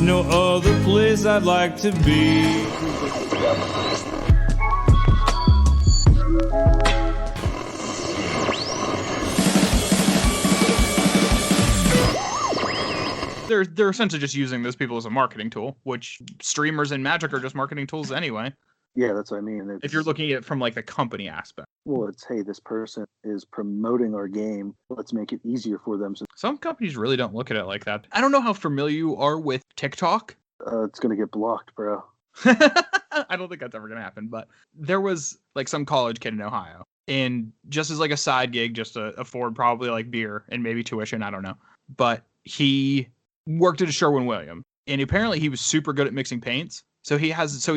no other place I'd like to be. They're essentially just using those people as a marketing tool, which streamers and Magic are just marketing tools anyway. Yeah, that's what I mean. If you're looking at it from like the company aspect. Well, it's, hey, this person is promoting our game. Let's make it easier for them. Some companies really don't look at it like that. I don't know how familiar you are with TikTok. It's going to get blocked, bro. I don't think that's ever going to happen, but there was like some college kid in Ohio, and just as like a side gig, just to afford probably like beer and maybe tuition, I don't know. But he worked at a Sherwin-Williams, and apparently he was super good at mixing paints. So he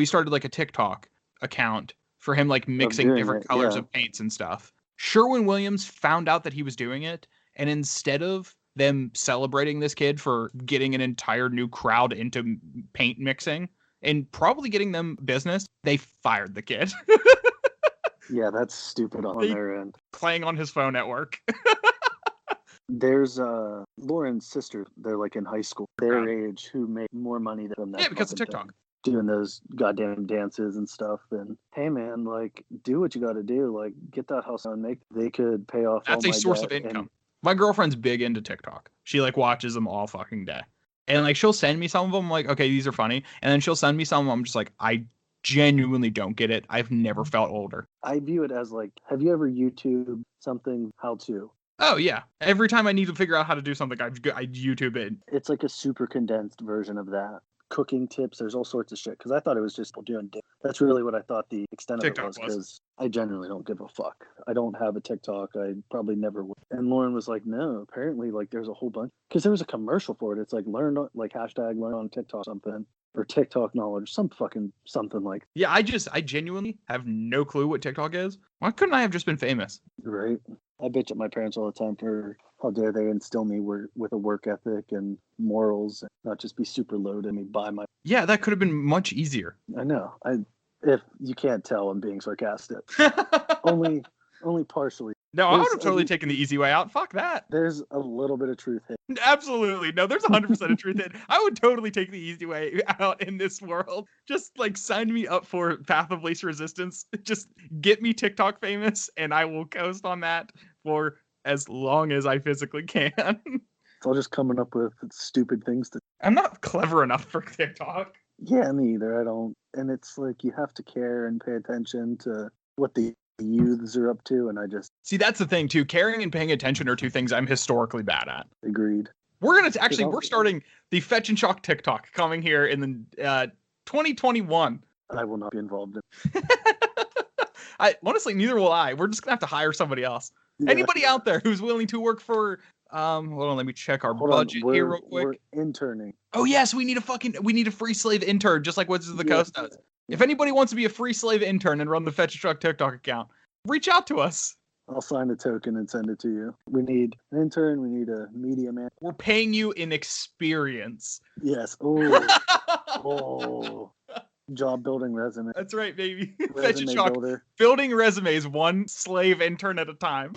started like a TikTok account for him, like mixing different colors of paints and stuff. Sherwin-Williams found out that he was doing it, and instead of them celebrating this kid for getting an entire new crowd into paint mixing and probably getting them business, they fired the kid. Yeah, that's stupid on their end. Playing on his phone at work. There's Lauren's sister. They're like in high school. Their age, who make more money than that. Yeah, because of TikTok. Thing. Doing those goddamn dances and stuff. And hey, man, like, do what you got to do. Like, get that house on. They could pay off. That's a source of income. My girlfriend's big into TikTok. She like watches them all fucking day. And like she'll send me some of them. I'm like, okay, these are funny. And then she'll send me some of them. I'm just like, I genuinely don't get it. I've never felt older. I view it as like, have you ever YouTube something how to? Oh, yeah. Every time I need to figure out how to do something, I YouTube it. It's like a super condensed version of that. Cooking tips, there's all sorts of shit. Because I thought it was just people doing dip. That's really what I thought the extent of TikTok it was. Because I genuinely don't give a fuck. I don't have a TikTok. I probably never would. And Lauren was like, no, apparently like there's a whole bunch. Because there was a commercial for it. It's like learn on TikTok something. Or TikTok knowledge, something like. Yeah, I genuinely have no clue what TikTok is. Why couldn't I have just been famous? Right. I bitch at my parents all the time for how dare they instill me with a work ethic and morals, and not just be super loaded and buy my. Yeah, that could have been much easier. I know. If you can't tell, I'm being sarcastic. only partially. No, I would have totally taken the easy way out. Fuck that. There's a little bit of truth here. Absolutely. No, there's 100% of truth in it. I would totally take the easy way out in this world. Just like sign me up for Path of Least Resistance. Just get me TikTok famous and I will coast on that for as long as I physically can. It's all just coming up with stupid things to. I'm not clever enough for TikTok. Yeah, me either. I don't. And it's like you have to care and pay attention to what the youths are up to, and I just see that's the thing too. Caring and paying attention are two things I'm historically bad at. Agreed. We're starting the Fetch and Shock TikTok coming here in the 2021. I will not be involved in. I honestly neither will I. We're just gonna have to hire somebody else. Yeah. Anybody out there who's willing to work for hold on, let me check our budget here real quick. We're interning. Oh yes, we need a free slave intern, just like Wizards of the Coast does. If anybody wants to be a free slave intern and run the Fetch and Shock TikTok account, reach out to us. I'll sign a token and send it to you. We need an intern. We need a media man. We're paying you in experience. Yes. Oh. Job building resume. That's right, baby. Fetch and Shock. Building resumes one slave intern at a time.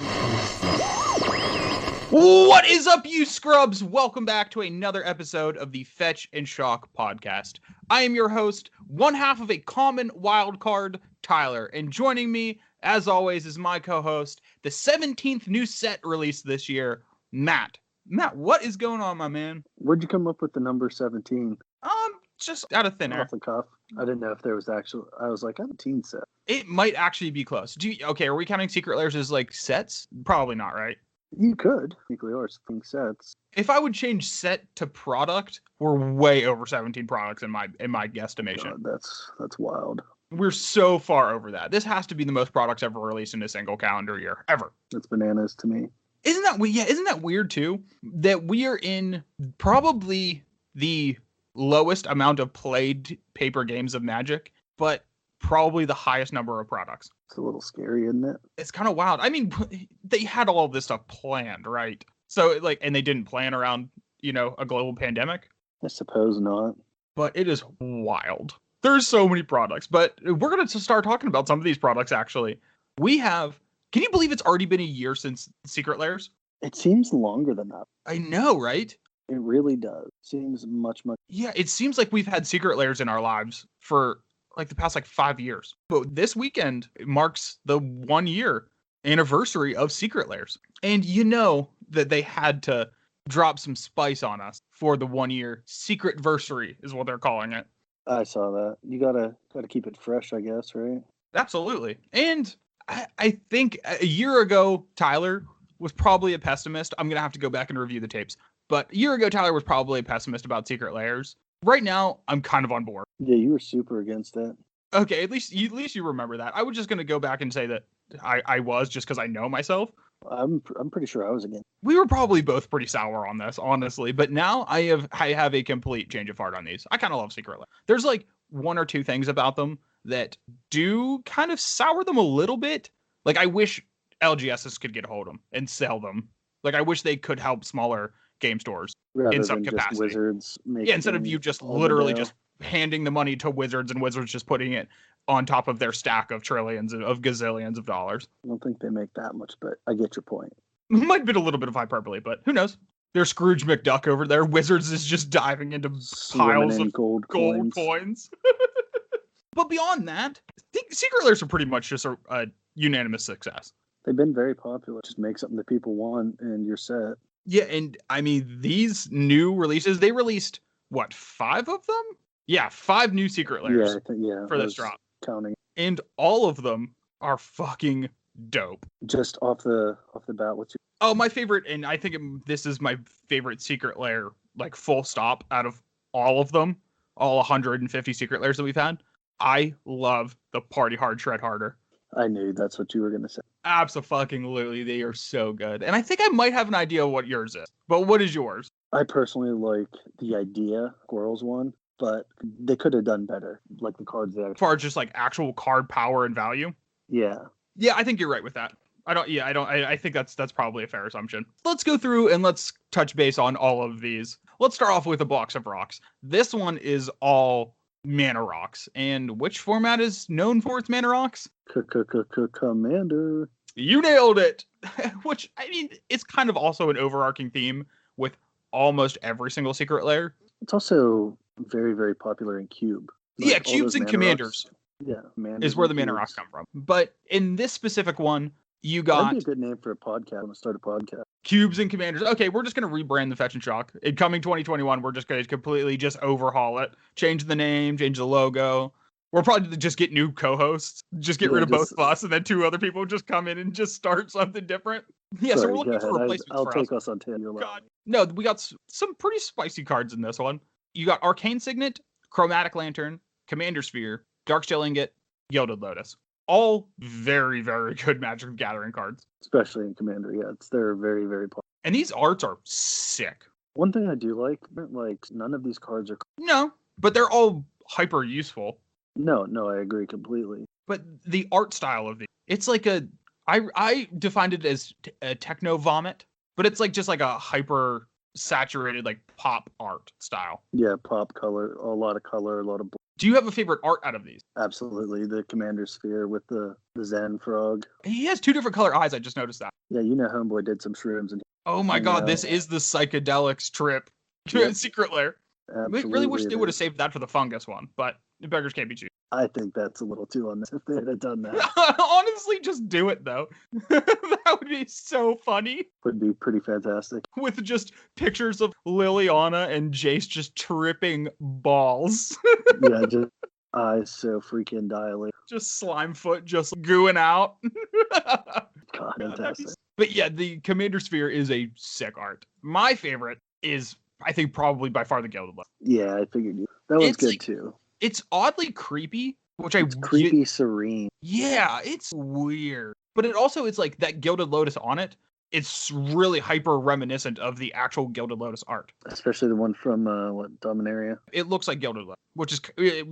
What is up, you scrubs? Welcome back to another episode of the Fetch and Shock podcast. I am your host, one half of a common wild card, Tyler, and joining me, as always, is my co-host, the 17th new set released this year, Matt. Matt, what is going on, my man? Where'd you come up with the number 17? Just out of thin air. Off the cuff. I didn't know if there was actual. I was like, I'm a teen set. It might actually be close. Okay, are we counting Secret Lairs as like sets? Probably not, right? You could. Secret Lairs think sets. If I would change set to product, we're way over 17 products in my guesstimation. God, that's wild. We're so far over that. This has to be the most products ever released in a single calendar year ever. That's bananas to me. Isn't that weird too? That we are in probably the lowest amount of played paper games of Magic, but probably the highest number of products. It's a little scary, isn't it? It's kind of wild. I mean, they had all of this stuff planned, right? So and they didn't plan around, a global pandemic. I suppose not. But it is wild. There's so many products, but we're going to start talking about some of these products, actually. Can you believe it's already been a year since Secret Lairs? It seems longer than that. I know, right? It really does. Seems much. Yeah, it seems like we've had Secret Lairs in our lives for like the past 5 years. But this weekend marks the 1 year anniversary of Secret Lairs. And you know that they had to drop some spice on us for the 1 year. Secret versary is what they're calling it. I saw that. You gotta keep it fresh, I guess, right? Absolutely. And I think a year ago, Tyler was probably a pessimist. I'm going to have to go back and review the tapes. But a year ago, Tyler was probably a pessimist about Secret Lairs. Right now, I'm kind of on board. Yeah, you were super against it. Okay, at least you remember that. I was just going to go back and say that I was, just because I know myself. I'm pretty sure I was against. We were probably both pretty sour on this, honestly. But now I have a complete change of heart on these. I kind of love Secret Lair. There's like one or two things about them that do kind of sour them a little bit. Like, I wish LGSs could get a hold of them and sell them. Like, I wish they could help smaller game stores Rather in some than capacity. Just Wizards Yeah, instead of you just literally just handing the money to Wizards and Wizards just putting it on top of their stack of trillions of gazillions of dollars. I don't think they make that much, but I get your point. Might be a little bit of hyperbole, but who knows? There's Scrooge McDuck over there. Wizards is just diving into piles of gold coins. But beyond that, I think Secret Lairs are pretty much just a unanimous success. They've been very popular. Just make something that people want, and you're set. Yeah, and I mean, these new releases, they released, what, 5 of them? Yeah, 5 new Secret Lairs Yeah, I think, for this drop. Counting. And all of them are fucking dope. Just off the bat, what's your... Oh, my favorite, and I think this is my favorite Secret Lair, like full stop, out of all of them, all 150 Secret Lairs that we've had. I love the Party Hard Shred Harder. I knew that's what you were going to say. Absolutely, they are so good. And I think I might have an idea of what yours is. But what is yours? I personally like the idea, Squirrels one, but they could have done better. Like the cards there. As far as just like actual card power and value? Yeah. Yeah, I think you're right with that. I think that's probably a fair assumption. Let's go through and let's touch base on all of these. Let's start off with a box of rocks. This one is all mana rocks. And which format is known for its mana rocks? Commander. You nailed it. Which, I mean, it's kind of also an overarching theme with almost every single Secret Lair. It's also very, very popular in Cube. Yeah, Cubes and Commanders. Yeah, is where the mana rocks come from. But in this specific one, you got... That'd be a good name for a podcast. I'm going to start a podcast. Cubes and Commanders. Okay, we're just going to rebrand the Fetch and Shock. In coming 2021, we're just going to completely just overhaul it. Change the name, change the logo. We'll probably just get new co-hosts. Just get rid of both of us, and then 2 other people just come in and just start something different. Yeah, so we're looking for replacements I'll take us on 10. No, we got some pretty spicy cards in this one. You got Arcane Signet, Chromatic Lantern, Commander Sphere, Darksteel Ingot, Gilded Lotus. All very, very good Magic the Gathering cards. Especially in Commander, yeah. They're very, very popular. And these arts are sick. One thing I do like none of these cards are... No, but they're all hyper useful. No, I agree completely. But the art style of these, it's like I defined it as a techno vomit, but it's like just like a hyper saturated like pop art style. Yeah, pop color, a lot of color, a lot of... Do you have a favorite art out of these? Absolutely, the Commander Sphere with the Zen Frog. He has 2 different color eyes, I just noticed that. Yeah, you know Homeboy did some shrooms. Oh my god, this is the psychedelics trip. Yep. Secret Lair. Absolutely. We really wish they would have saved that for the fungus one, but the beggars can't be choosers. I think that's a little too unnecessary if they had done that. Honestly, just do it, though. That would be so funny. Would be pretty fantastic. With just pictures of Liliana and Jace just tripping balls. Yeah, just eyes so freaking dilated. Just Slimefoot just gooing out. God, fantastic. But yeah, the Commander Sphere is a sick art. My favorite is, I think, probably by far the Gilded Lotus. Yeah, I figured you. That one's good, too. It's oddly creepy, which it's creepy serene. Yeah, it's weird. But it also is like that Gilded Lotus on it. It's really hyper reminiscent of the actual Gilded Lotus art. Especially the one from, Dominaria? It looks like Gilded Lotus, which is,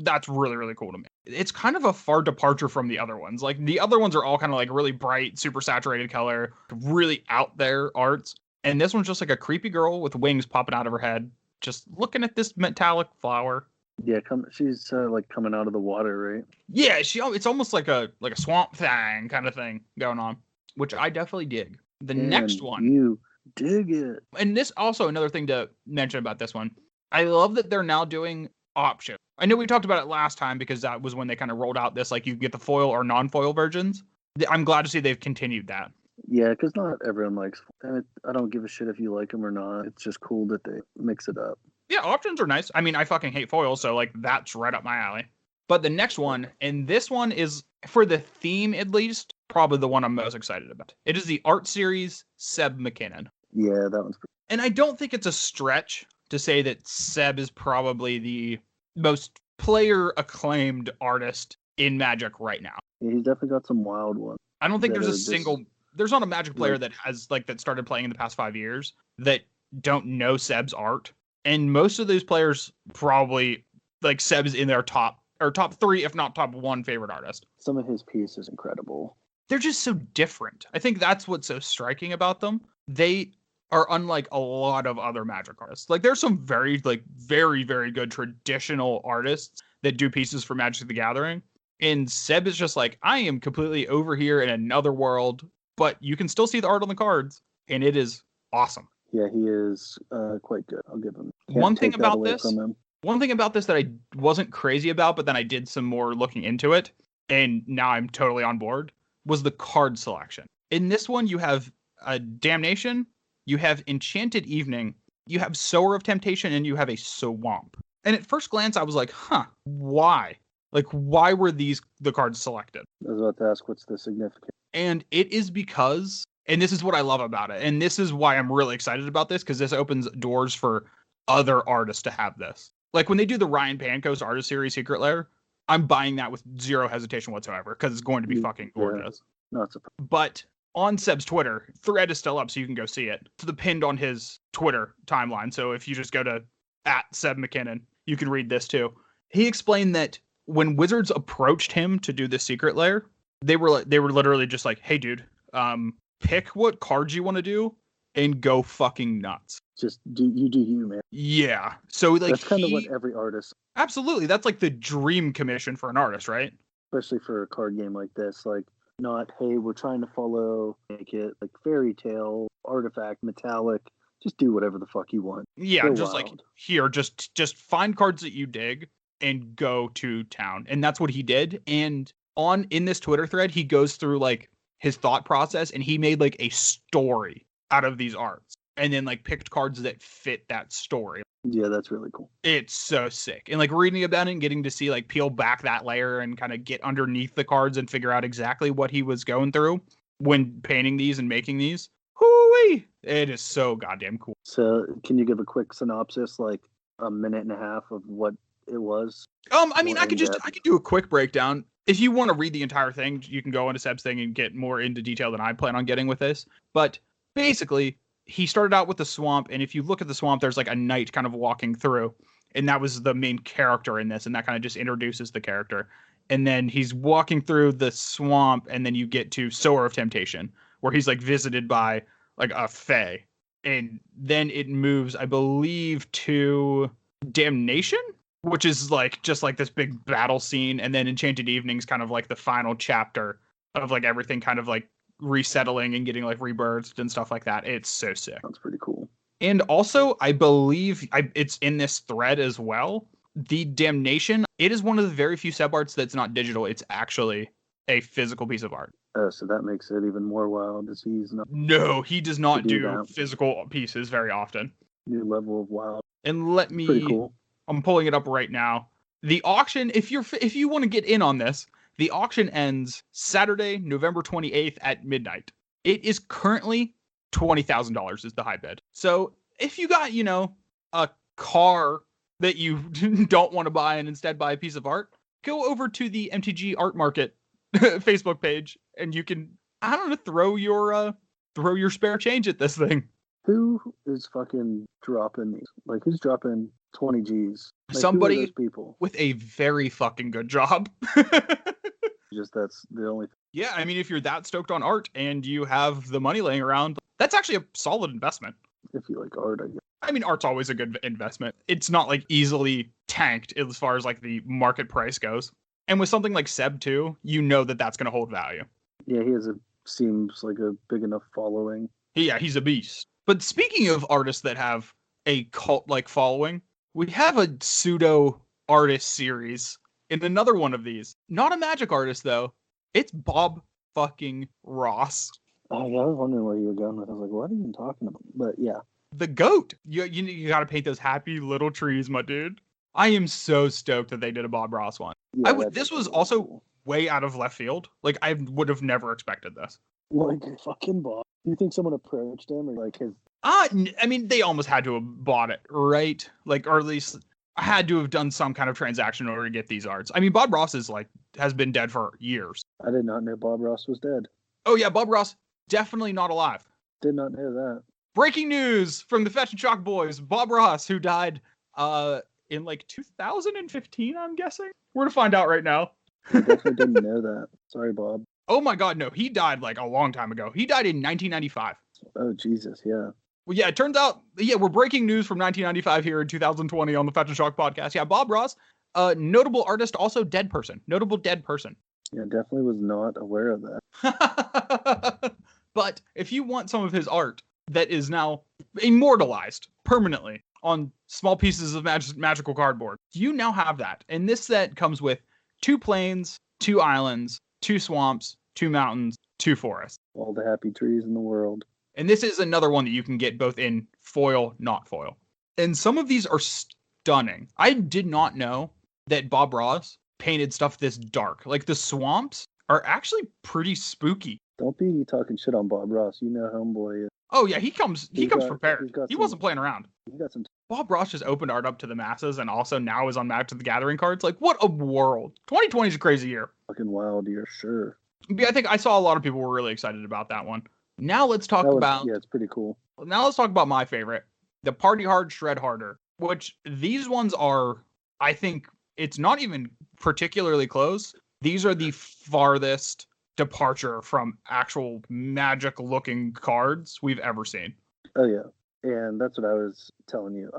that's really, really cool to me. It's kind of a far departure from the other ones. Like, the other ones are all kind of like really bright, super saturated color, really out there arts. And this one's just like a creepy girl with wings popping out of her head, just looking at this metallic flower. Yeah, she's like coming out of the water, right? Yeah, it's almost like a swamp thing kind of thing going on, which I definitely dig. The next one. You Dig it. And this also another thing to mention about this one. I love that they're now doing options. I know we talked about it last time because that was when they kind of rolled out this, like you get the foil or non-foil versions. I'm glad to see they've continued that. Yeah, because not everyone likes. I don't give a shit if you like them or not. It's just cool that they mix it up. Yeah, options are nice. I mean, I fucking hate foil, so like that's right up my alley. But the next one, and this one is, for the theme at least, probably the one I'm most excited about. It is the art series Seb McKinnon. Yeah, that one's pretty. And I don't think it's a stretch to say that Seb is probably the most player acclaimed artist in Magic right now. Yeah, he's definitely got some wild ones. I don't think that there's a are just- single, there's not a Magic player Like- that has like that started playing in the past 5 years that don't know Seb's art. And most of those players probably like Seb's in their top 3, if not top 1 favorite artist. Some of his pieces incredible. They're just so different. I think that's what's so striking about them. They are unlike a lot of other Magic artists. Like there's some very very good traditional artists that do pieces for Magic the Gathering. And Seb is just like, I am completely over here in another world, but you can still see the art on the cards, and it is awesome. Yeah, he is quite good. I'll give him. One thing take that about away this, from him. One thing about this that I wasn't crazy about, but then I did some more looking into it, and now I'm totally on board, was the card selection. In this one, you have a Damnation, you have Enchanted Evening, you have Sower of Temptation, and you have a Swamp. And at first glance, I was like, why? Like, why were these the cards selected? I was about to ask, what's the significance? And it is because, and this is what I love about it, and this is why I'm really excited about this, because this opens doors for other artists to have this. Like when they do the Ryan Pancoast Artist Series Secret Lair, I'm buying that with zero hesitation whatsoever, because it's going to be fucking gorgeous. Not surprised. But on Seb's Twitter, thread is still up, so you can go see it. It's pinned on his Twitter timeline, so if you just go to @SebMcKinnon, you can read this too. He explained that when Wizards approached him to do the Secret Lair, they were literally just like, "Hey, dude, pick what cards you want to do and go fucking nuts." Just do you, man. Yeah. So like That's kind of what every artist, absolutely, that's like the dream commission for an artist, right? especially for a card game like this, like not, hey, we're trying to make it like fairy tale, artifact, metallic. Just do whatever the fuck you want. Yeah, Go just like wild. here, just find cards that you dig and go to town. And that's what he did. And in this Twitter thread, he goes through like his thought process, and he made like a story out of these arts and then like picked cards that fit that story. Yeah, that's really cool. It's so sick. And like reading about it and getting to see like peel back that layer and kind of get underneath the cards and figure out exactly what he was going through when painting these and making these. Hoo-wee! It is so goddamn cool. So, can you give a quick synopsis, like a minute and a half of what it was? I mean, More I could in-depth. do a quick breakdown. If you want to read the entire thing, you can go into Seb's thing and get more into detail than I plan on getting with this. But basically, he started out with the swamp, and if you look at the swamp, there's like a knight kind of walking through, and that was the main character in this, and that kind of just introduces the character. And then he's walking through the swamp, and then you get to Sower of Temptation, where he's like visited by like a fae. And then it moves, I believe, to Damnation, which is like just like this big battle scene. And then Enchanted Evenings kind of like the final chapter of like everything kind of like resettling and getting like rebirthed and stuff like that. It's so sick. Sounds pretty cool. And also, I believe it's in this thread as well. The Damnation, it is one of the very few Seb arts that's not digital. It's actually a physical piece of art. So that makes it even more wild, as he's not No, he does not do do that. physical pieces very often. new level of wild. And let Pretty me, cool. I'm pulling it up right now. The auction, if you want to get in on this, the auction ends Saturday, November 28th at midnight. It is currently $20,000 is the high bid. So if you got, a car that you don't want to buy and instead buy a piece of art, go over to the MTG Art Market Facebook page, and you can, I don't know, throw your spare change at this thing. Who is fucking dropping these? Like, who's dropping 20 G's? Like, Somebody- who are those people. With a very fucking good job. Just that's the only. Yeah, I mean, if you're that stoked on art and you have the money laying around, that's actually a solid investment. If you like art, I guess. I mean, art's always a good investment. It's not like easily tanked as far as like the market price goes. And with something like Seb too, you know that that's going to hold value. Yeah, seems like a big enough following. Yeah, he's a beast. But speaking of artists that have a cult-like following, we have a pseudo artist series in another one of these. Not a Magic artist though. It's Bob fucking Ross. Oh yeah, I was wondering where you were going with. I was like, what are you even talking about? But yeah, The GOAT. You got to paint those happy little trees, my dude. I am so stoked that they did a Bob Ross one. yeah This was also way out of left field. Like I would have never expected this. like fucking Bob. Do you think someone approached him or like his? I mean, they almost had to have bought it, right? Like, or at least had to have done some kind of transaction in order to get these arts. I mean, Bob Ross has been dead for years. I did not know Bob Ross was dead. Oh yeah, Bob Ross definitely not alive. Did not know that. Breaking news from the Fetch and Chalk boys: Bob Ross, who died in like 2015, I'm guessing. We're to find out right now. I definitely didn't know that. Sorry, Bob. Oh my God, no, he died like a long time ago. He died in 1995. Oh Jesus, yeah. Well, yeah, it turns out, we're breaking news from 1995 here in 2020 on the Fetch and Chalk podcast. Yeah, Bob Ross, notable artist, also dead person. Notable dead person. Yeah, definitely was not aware of that. But if you want some of his art that is now immortalized permanently on small pieces of magical cardboard, you now have that. And this set comes with 2 plains, 2 islands, 2 swamps, 2 mountains, 2 forests. All the happy trees in the world. And this is another one that you can get both in foil, not foil. And some of these are stunning. I did not know that Bob Ross painted stuff this dark. Like the swamps are actually pretty spooky. Don't be talking shit on Bob Ross. You know homeboy is. Oh yeah, he comes prepared. He some- wasn't playing around. He got some. Bob Ross just opened art up to the masses and also now is on Magic the Gathering cards. Like, what a world. 2020 is a crazy year. Fucking wild year, sure. Yeah, I think I saw a lot of people were really excited about that one. Now let's talk about... Yeah, it's pretty cool. Now let's talk about my favorite, the Party Hard Shred Harder, which these ones are, I think, it's not even particularly close. These are the farthest departure from actual Magic-looking cards we've ever seen. Oh, yeah. And that's what I was telling you.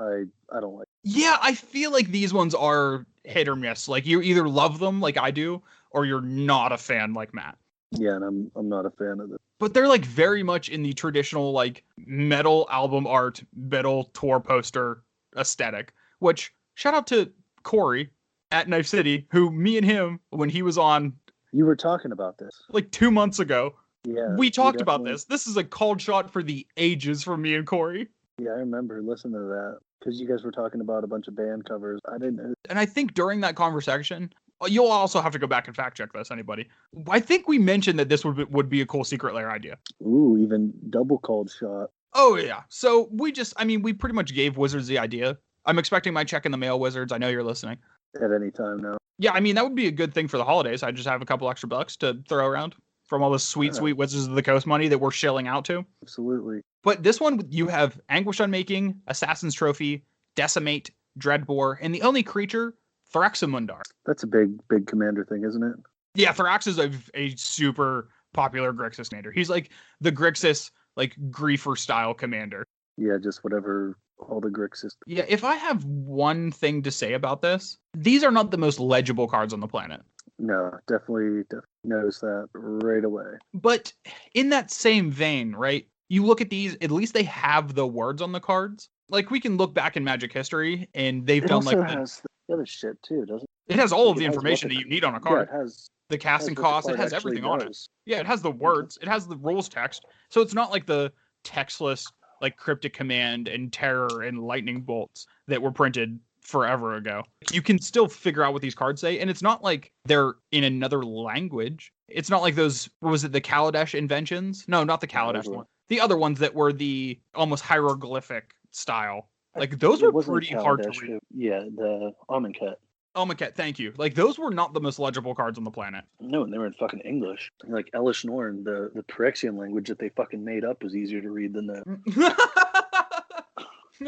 I don't like. Yeah, I feel like these ones are hit or miss. Like, you either love them like I do, or you're not a fan like Matt. Yeah, and I'm not a fan of it. But they're like very much in the traditional like metal album art, metal tour poster aesthetic, which shout out to Corey at Knife City, who me and him, when he was on... You were talking about this. Like 2 months ago. Yeah. We talked about this. This is a called shot for the ages from me and Corey. Yeah, I remember listening to that. Because you guys were talking about a bunch of band covers. I didn't know. And I think during that conversation, you'll also have to go back and fact check this, anybody. I think we mentioned that this would be a cool Secret Lair idea. Ooh, even double called shot. Oh, yeah. So we pretty much gave Wizards the idea. I'm expecting my check in the mail, Wizards. I know you're listening. At any time now. Yeah, I mean, that would be a good thing for the holidays. I just have a couple extra bucks to throw around from all the sweet Wizards of the Coast money that we're shelling out to. Absolutely. But this one, you have Anguish Unmaking, Assassin's Trophy, Decimate, Dreadbore, and the only creature, Thraxamundar. That's a big commander thing, isn't it? Yeah, Thrax is a super popular Grixis commander. He's like the Grixis, like, Griefer style commander. Yeah, just whatever all the Grixis. Yeah, if I have one thing to say about this, these are not the most legible cards on the planet. No, definitely notice that right away. But in that same vein, right, you look at these, at least they have the words on the cards. Like, we can look back in Magic history, and they've done like... It also has the other shit, too, doesn't it? It has all of the information that you need on a card. Yeah, it has the casting cost, it has everything on it. Yeah, it has the words, it has the rules text. So it's not like the textless, like, Cryptic Command and Terror and Lightning Bolts that were printed forever ago. You can still figure out what these cards say, and it's not like they're in another language. It's not like those, what was it, the Kaladesh inventions? No, not the Kaladesh one. The other ones that were the almost hieroglyphic style. Like, those were pretty hard to read. Yeah, the Amonkhet. Amonkhet, thank you. Like, those were not the most legible cards on the planet. No, and they were in fucking English. Like, Elish Norn, the Phyrexian language that they fucking made up was easier to read than the...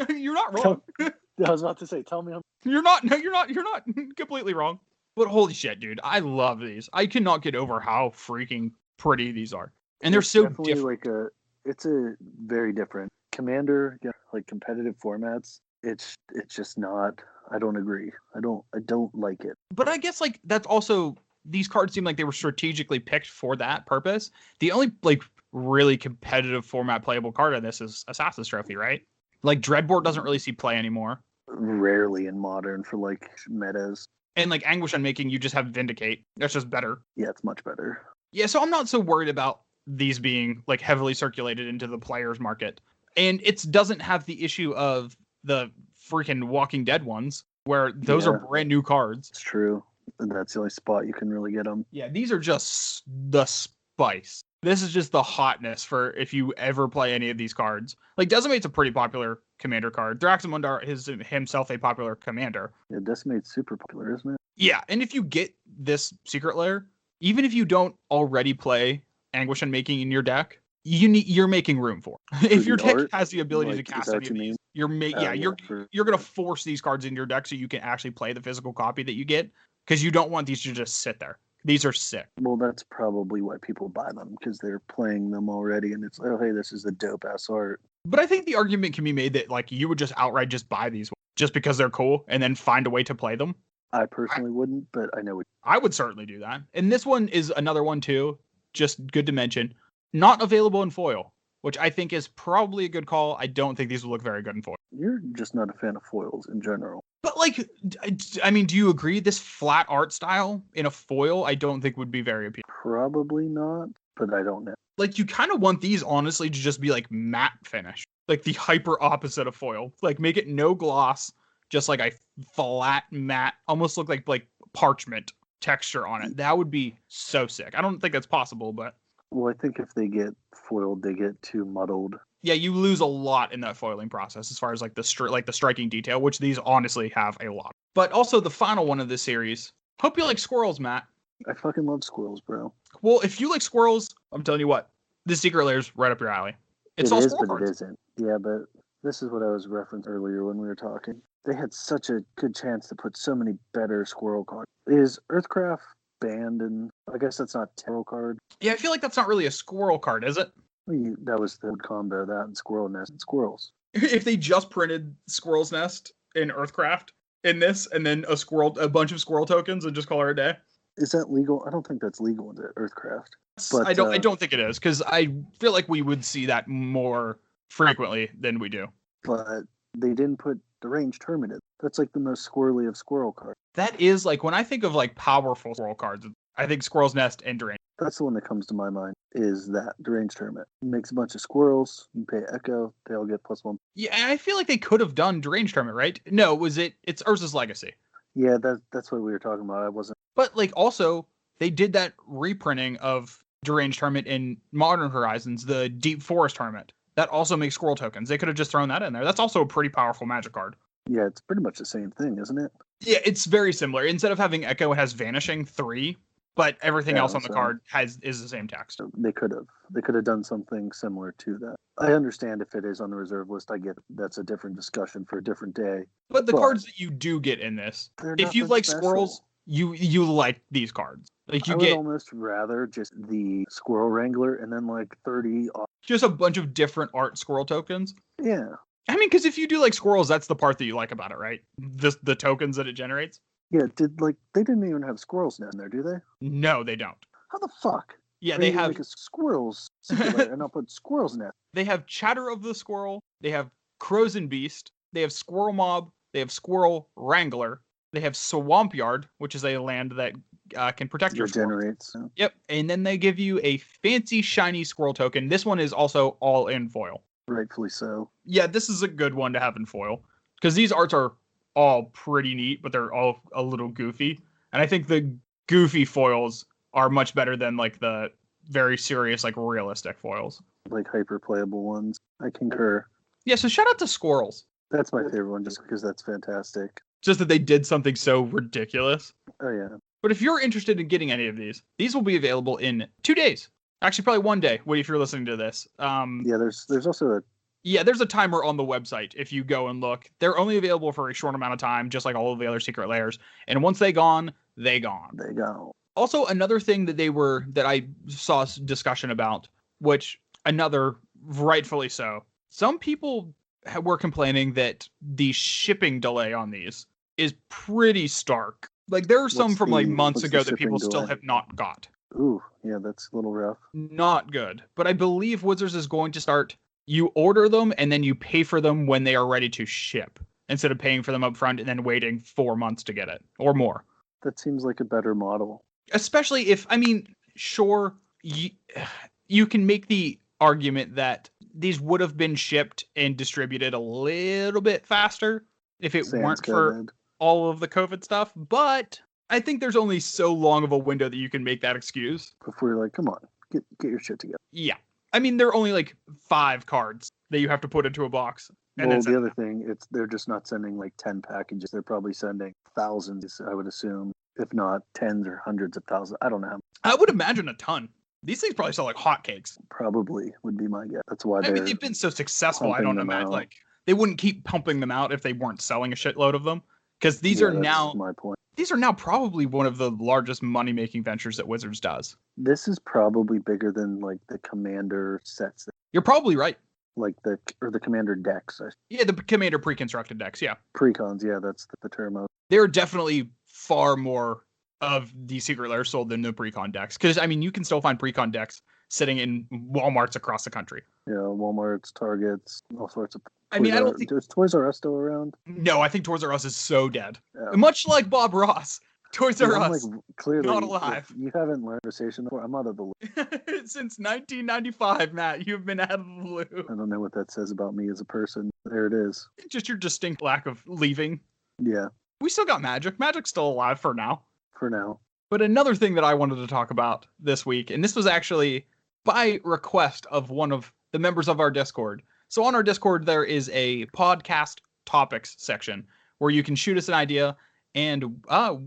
You're not wrong. I was about to say, tell me. You're not completely wrong. But holy shit, dude. I love these. I cannot get over how freaking pretty these are. And they're so different. It's a very different. Commander, like competitive formats, it's just not... I don't agree. I don't like it. But I guess like that's also, these cards seem like they were strategically picked for that purpose. The only like really competitive format playable card in this is Assassin's Trophy, right? Like Dreadboard doesn't really see play anymore. Rarely in Modern for like metas. And like Anguish Unmaking, you just have Vindicate. That's just better. Yeah, it's much better. Yeah, so I'm not so worried about these being like heavily circulated into the players market. And it doesn't have the issue of the freaking Walking Dead ones, where those are brand new cards. It's true. And that's the only spot you can really get them. Yeah, these are just the spice. This is just the hotness for if you ever play any of these cards. Like Decimate's a pretty popular commander card. Thraxamundar is himself a popular commander. Yeah, Decimate's super popular, isn't it? Yeah, and if you get this Secret Lair, even if you don't already play Anguish Unmaking in your deck, you're making room for it. If your deck has the ability to cast any of these, you're gonna force these cards in your deck so you can actually play the physical copy that you get, because you don't want these to just sit there. These are sick. Well, that's probably why people buy them, because they're playing them already, and it's like, oh, hey, this is a dope ass art. But I think the argument can be made that like you would just outright just buy these just because they're cool and then find a way to play them. I personally wouldn't, but I know I would certainly do that. And this one is another one too, just good to mention. Not available in foil, which I think is probably a good call. I don't think these will look very good in foil. You're just not a fan of foils in general. But like, I mean, do you agree this flat art style in a foil, I don't think would be very appealing? Probably not, but I don't know. Like, you kind of want these, honestly, to just be like matte finish. Like the hyper opposite of foil. Like, make it no gloss, just like a flat matte, almost look like parchment texture on it. That would be so sick. I don't think that's possible, but... Well, I think if they get foiled, they get too muddled. Yeah, you lose a lot in that foiling process as far as like the striking detail, which these honestly have a lot. But also the final one of this series. Hope you like squirrels, Matt. I fucking love squirrels, bro. Well, if you like squirrels, I'm telling you what, this Secret Lair is right up your alley. It's all squirrel cards. It isn't. Yeah, but this is what I was referencing earlier when we were talking. They had such a good chance to put so many better squirrel cards. Is Earthcraft banned? And I guess that's not tarot card. Yeah, I feel like that's not really a squirrel card, is it? That was the combo, that and Squirrel Nest and Squirrels. If they just printed Squirrel's Nest in Earthcraft in this, and then a bunch of squirrel tokens, and just call it a day. Is that legal? I don't think that's legal in Earthcraft. But I don't think it is, because I feel like we would see that more frequently than we do. But they didn't put Deranged Hermit in. That's like the most squirrely of squirrel cards. That is like when I think of like powerful squirrel cards, I think Squirrel's Nest and Deranged. That's the one that comes to my mind, is that Deranged Hermit. Makes a bunch of squirrels, you pay Echo, they all get +1. Yeah, I feel like they could have done Deranged Hermit, right? No, it's Urza's Legacy. Yeah, that's what we were talking about. I wasn't. But like also, they did that reprinting of Deranged Hermit in Modern Horizons, the Deep Forest Hermit. That also makes squirrel tokens. They could have just thrown that in there. That's also a pretty powerful magic card. Yeah, it's pretty much the same thing, isn't it? Yeah, it's very similar. Instead of having Echo, it has Vanishing 3. But everything else on the card is the same text. They could have done something similar to that. I understand if it is on the reserve list. I get that's a different discussion for a different day. But the cards that you do get in this, if you like squirrels, you like these cards. Like I would almost rather just the Squirrel Wrangler and then like 30. Just a bunch of different art squirrel tokens. Yeah. I mean, because if you do like squirrels, that's the part that you like about it, right? The tokens that it generates. Yeah, they didn't even have Squirrel's Nest in there, do they? No, they don't. How the fuck? Yeah, they have like a squirrels and I'll put Squirrel's Nest. They have Chatter of the Squirrel, they have Crows and Beast, they have Squirrel Mob, they have Squirrel Wrangler, they have Swamp Yard, which is a land that can protect your generates. Squirrels. Yep, and then they give you a fancy shiny squirrel token. This one is also all in foil. Rightfully so. Yeah, this is a good one to have in foil, because these arts are all pretty neat, but they're all a little goofy. And I think the goofy foils are much better than like the very serious, like realistic foils. Like hyper playable ones. I concur. Yeah, so shout out to Squirrels. That's my favorite one just because that's fantastic. Just that they did something so ridiculous. Oh, yeah. But if you're interested in getting any of these will be available in 2 days. Actually, probably 1 day. Wait, if you're listening to this. Yeah, there's also there's a timer on the website if you go and look. They're only available for a short amount of time, just like all of the other Secret Lairs. And once they gone, they gone. They go. Also, another thing that I saw discussion about, which another rightfully so. Some people were complaining that the shipping delay on these is pretty stark. Like there are some from like months ago that people still have not got. Ooh, yeah, that's a little rough. Not good. But I believe Wizards is going to start, you order them and then you pay for them when they are ready to ship, instead of paying for them up front and then waiting 4 months to get it or more. That seems like a better model. Especially if, I mean, sure, you can make the argument that these would have been shipped and distributed a little bit faster if it weren't for all of the COVID stuff. But I think there's only so long of a window that you can make that excuse. Before you're like, come on, get your shit together. Yeah. I mean, there are only like 5 cards that you have to put into a box. And well, the other thing, they're just not sending like 10 packages. They're probably sending thousands, I would assume, if not tens or hundreds of thousands. I don't know. I would imagine a ton. These things probably sell like hotcakes. Probably would be my guess. That's why they've been so successful. I don't imagine like they wouldn't keep pumping them out if they weren't selling a shitload of them. Because these are now my point. These are now probably one of the largest money-making ventures that Wizards does. This is probably bigger than like the Commander sets. You're probably right. Like the Commander decks. Yeah, the Commander pre-constructed decks, yeah. Precons, yeah, that's the term. There are definitely far more of the Secret Lair sold than the precon decks. Because, I mean, you can still find precon decks sitting in Walmarts across the country. Yeah, Walmarts, Targets, all sorts of... I mean, I don't think... Is Toys R Us still around? No, I think Toys R Us is so dead. Yeah. Much like Bob Ross. Toys R Us, like, clearly, not alive. You haven't learned conversation before. I'm out of the loop. Since 1995, Matt, you've been out of the loop. I don't know what that says about me as a person. There it is. Just your distinct lack of leaving. Yeah. We still got Magic. Magic's still alive for now. For now. But another thing that I wanted to talk about this week, and this was actually by request of one of the members of our Discord. So on our Discord, there is a podcast topics section where you can shoot us an idea. And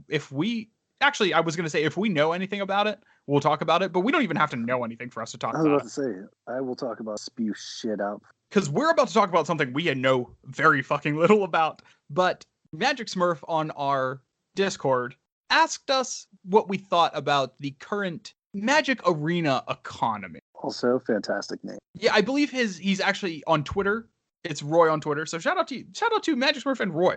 if we actually, I was going to say, if we know anything about it, we'll talk about it. But we don't even have to know anything for us to talk about. I was about to say, I will talk about spew shit out. Because we're about to talk about something we know very fucking little about. But Magic Smurf on our Discord asked us what we thought about the current Magic Arena economy. Also, fantastic name. Yeah, I believe he's actually on Twitter. It's Roy on Twitter. So shout out to Magic Smurf and Roy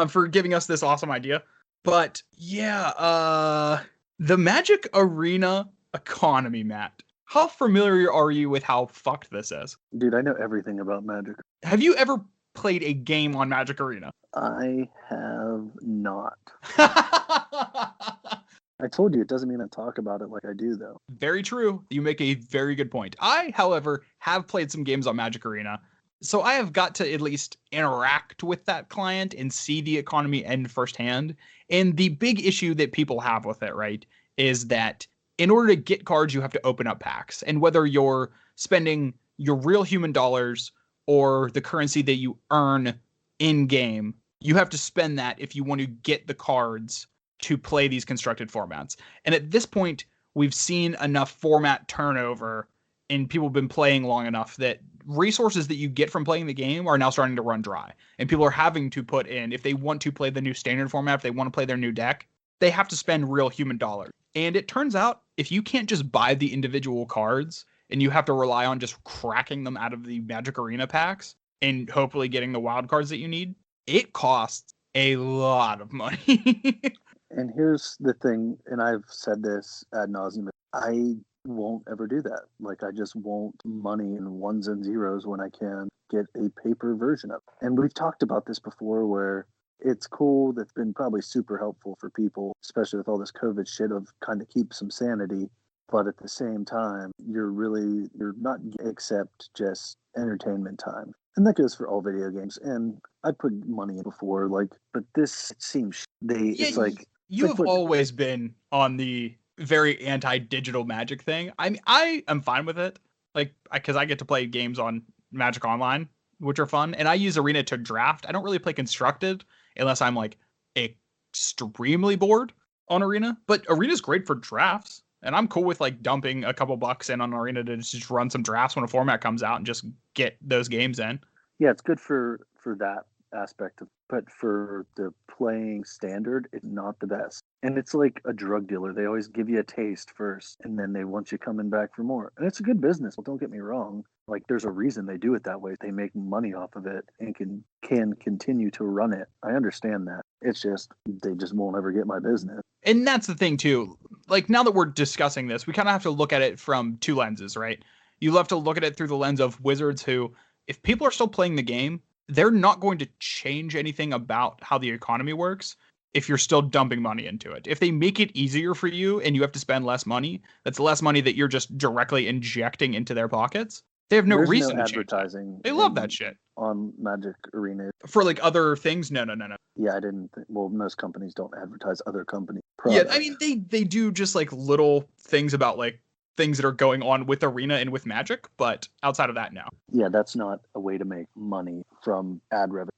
for giving us this awesome idea. But yeah, the Magic Arena economy, Matt. How familiar are you with how fucked this is? Dude, I know everything about Magic. Have you ever played a game on Magic Arena? I have not. I told you, it doesn't mean I talk about it like I do, though. Very true. You make a very good point. I, however, have played some games on Magic Arena, so I have got to at least interact with that client and see the economy end firsthand. And the big issue that people have with it, right, is that in order to get cards, you have to open up packs. And whether you're spending your real human dollars or the currency that you earn in-game, you have to spend that if you want to get the cards to play these constructed formats. And at this point, we've seen enough format turnover and people have been playing long enough that resources that you get from playing the game are now starting to run dry. And people are having to put in, if they want to play the new standard format, if they want to play their new deck, they have to spend real human dollars. And it turns out, if you can't just buy the individual cards and you have to rely on just cracking them out of the Magic Arena packs and hopefully getting the wild cards that you need, it costs a lot of money. And here's the thing, and I've said this ad nauseum, I won't ever do that. Like, I just won't money in ones and zeros when I can get a paper version of it. And we've talked about this before where it's cool. That's been probably super helpful for people, especially with all this COVID shit, of kind of keep some sanity. But at the same time, you're not except just entertainment time. And that goes for all video games. And I put money in before, but this, it seems it's like... You have always been on the very anti-digital Magic thing. I am fine with it, because I get to play games on Magic Online, which are fun, and I use Arena to draft. I don't really play Constructed unless I'm extremely bored on Arena. But Arena's great for drafts, and I'm cool with dumping a couple bucks in on Arena to just run some drafts when a format comes out and just get those games in. Yeah, it's good for that aspect of, but for the playing standard, it's not the best. And it's like a drug dealer. They always give you a taste first, and then they want you coming back for more. And it's a good business. Well, don't get me wrong. There's a reason they do it that way. They make money off of it and can continue to run it. I understand that. It's just, they just won't ever get my business. And that's the thing too. like now that we're discussing this, we kind of have to look at it from two lenses, right? You have to look at it through the lens of Wizards who, if people are still playing the game, they're not going to change anything about how the economy works if you're still dumping money into it. If they make it easier for you and you have to spend less money, that's less money that you're just directly injecting into their pockets. They have no There's reason no to change that. advertising. They love that shit. On Magic Arena. For like other things, no. Yeah, I didn't think. Well, most companies don't advertise other companies' Yeah, products. I mean they do just like little things about like things that are going on with Arena and with Magic, but outside of that, no. Yeah, that's not a way to make money from ad revenue,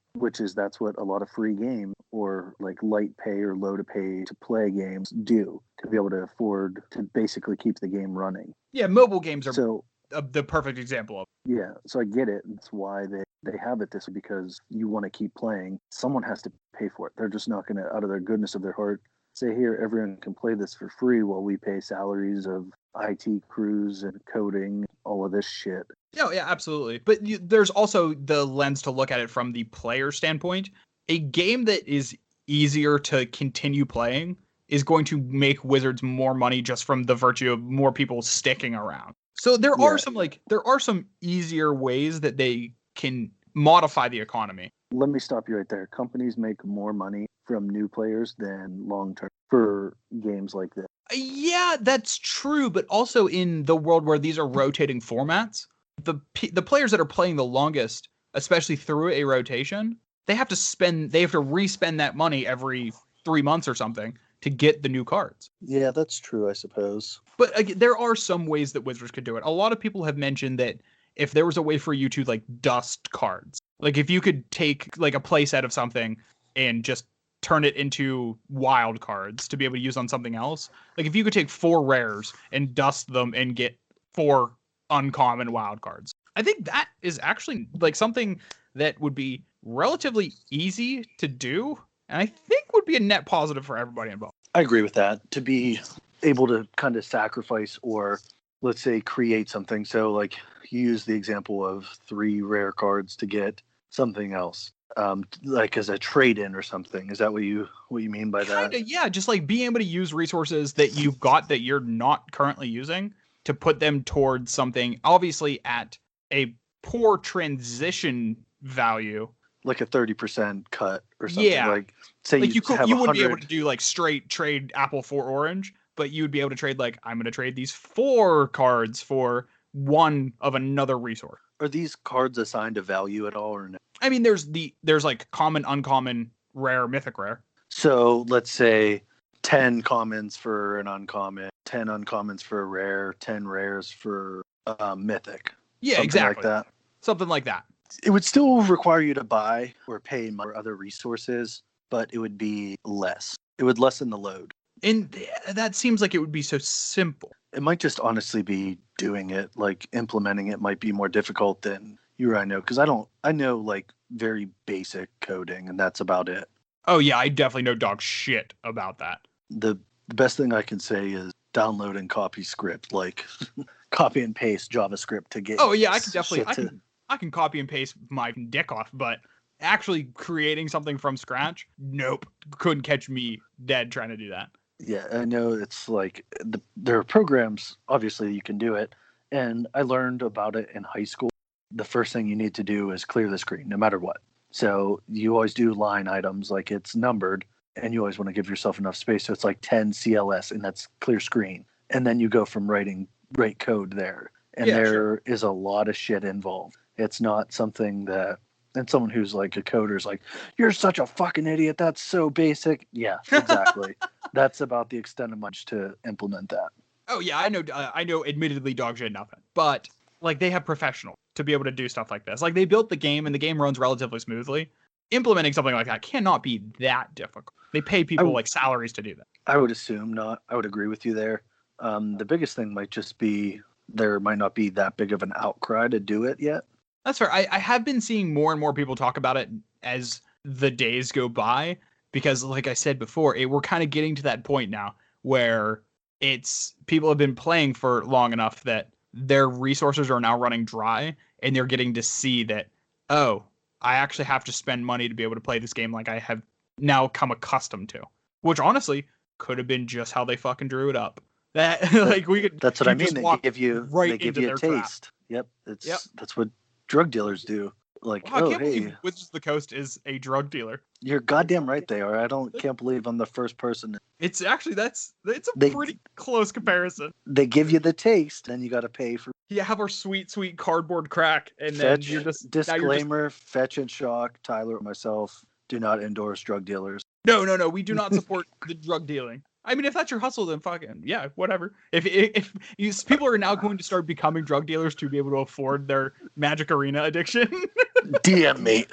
that's what a lot of free games or like light pay or low to pay to play games do to be able to afford to basically keep the game running. Yeah, mobile games are So the perfect example of. yeah, so I get it. That's why they have it this way, because you want to keep playing. Someone has to pay for it. They're just not going to, out of their goodness of their heart, say, here, everyone can play this for free while we pay salaries of IT crews and coding, all of this shit. Oh, yeah, absolutely. But there's also the lens to look at it from the player standpoint. A game that is easier to continue playing is going to make Wizards more money just from the virtue of more people sticking around. So there are some easier ways that they can modify the economy. Let me stop you right there. Companies make more money from new players than long term for games like this. Yeah, that's true. But also in the world where these are rotating formats, the players that are playing the longest, especially through a rotation, they have to re-spend that money every 3 months or something to get the new cards. Yeah, that's true, I suppose. But again, there are some ways that Wizards could do it. A lot of people have mentioned that if there was a way for you to like dust cards, like if you could take like a play set of something and just turn it into wild cards to be able to use on something else. Like if you could take 4 rares and dust them and get 4 uncommon wild cards. I think that is actually like something that would be relatively easy to do, and I think would be a net positive for everybody involved. I agree with that. To be able to kind of sacrifice or, let's say, create something. So, like, you use the example of 3 rare cards to get something else, like as a trade-in or something. Is that what you mean by that? Kinda, yeah. Just like being able to use resources that you've got that you're not currently using to put them towards something, obviously at a poor transition value. Like a 30% cut or something. Yeah. Like, say like you have you wouldn't 100... be able to do like straight trade apple for orange, but you would be able to trade like, I'm going to trade these 4 cards for 1 of another resource. Are these cards assigned a value at all or no? I mean, there's like common, uncommon, rare, mythic, rare. So let's say 10 commons for an uncommon, 10 uncommons for a rare, 10 rares for mythic. Yeah, something exactly. Like that. Something like that. It would still require you to buy or pay for other resources, but it would be less. It would lessen the load. And that seems like it would be so simple. It might just honestly be doing it, like implementing it might be more difficult than you or I know, because I know like very basic coding, and that's about it. Oh yeah, I definitely know dog shit about that. The best thing I can say is download and copy script, like copy and paste JavaScript to get. Oh yeah, I can definitely I can copy and paste my dick off, but actually creating something from scratch, nope, couldn't catch me dead trying to do that. Yeah, I know it's like there are programs, obviously you can do it, and I learned about it in high school. The first thing you need to do is clear the screen, no matter what. So you always do line items, like it's numbered, and you always want to give yourself enough space. So it's like 10 CLS, and that's clear screen. And then you go from write code there. And there is a lot of shit involved. It's not something that, and someone who's like a coder is like, you're such a fucking idiot. That's so basic. Yeah, exactly. That's about the extent of much to implement that. Oh yeah, I know. Admittedly, dog shit nothing, but like they have professionals to be able to do stuff like this. Like they built the game, and the game runs relatively smoothly. Implementing something like that cannot be that difficult. They pay people like salaries to do that. I would assume not. I would agree with you there. The biggest thing might just be there might not be that big of an outcry to do it yet. That's fair. I have been seeing more and more people talk about it as the days go by, because like I said before, we're kind of getting to that point now where people have been playing for long enough that their resources are now running dry, and they're getting to see that, oh, I actually have to spend money to be able to play this game like I have now come accustomed to. Which honestly, could have been just how they fucking drew it up. That like we could. That's what I mean. just They walk give you right they give into you a their trap. taste. Yep. Yep. That's what drug dealers do. Like, Wow, I oh can't hey, believe Wizards of the Coast is a drug dealer. you're goddamn right they are. I can't believe I'm the first person. It's actually it's a They- pretty close comparison. They give you the taste, then you got to pay for. Yeah, have our sweet cardboard crack, and then Fetch, you're just disclaimer: Fetch and Shock, Tyler, myself do not endorse drug dealers. No, we do not support the drug dealing. I mean, if that's your hustle, then fucking yeah, whatever. If people are now going to start becoming drug dealers to be able to afford their Magic Arena addiction. DM me.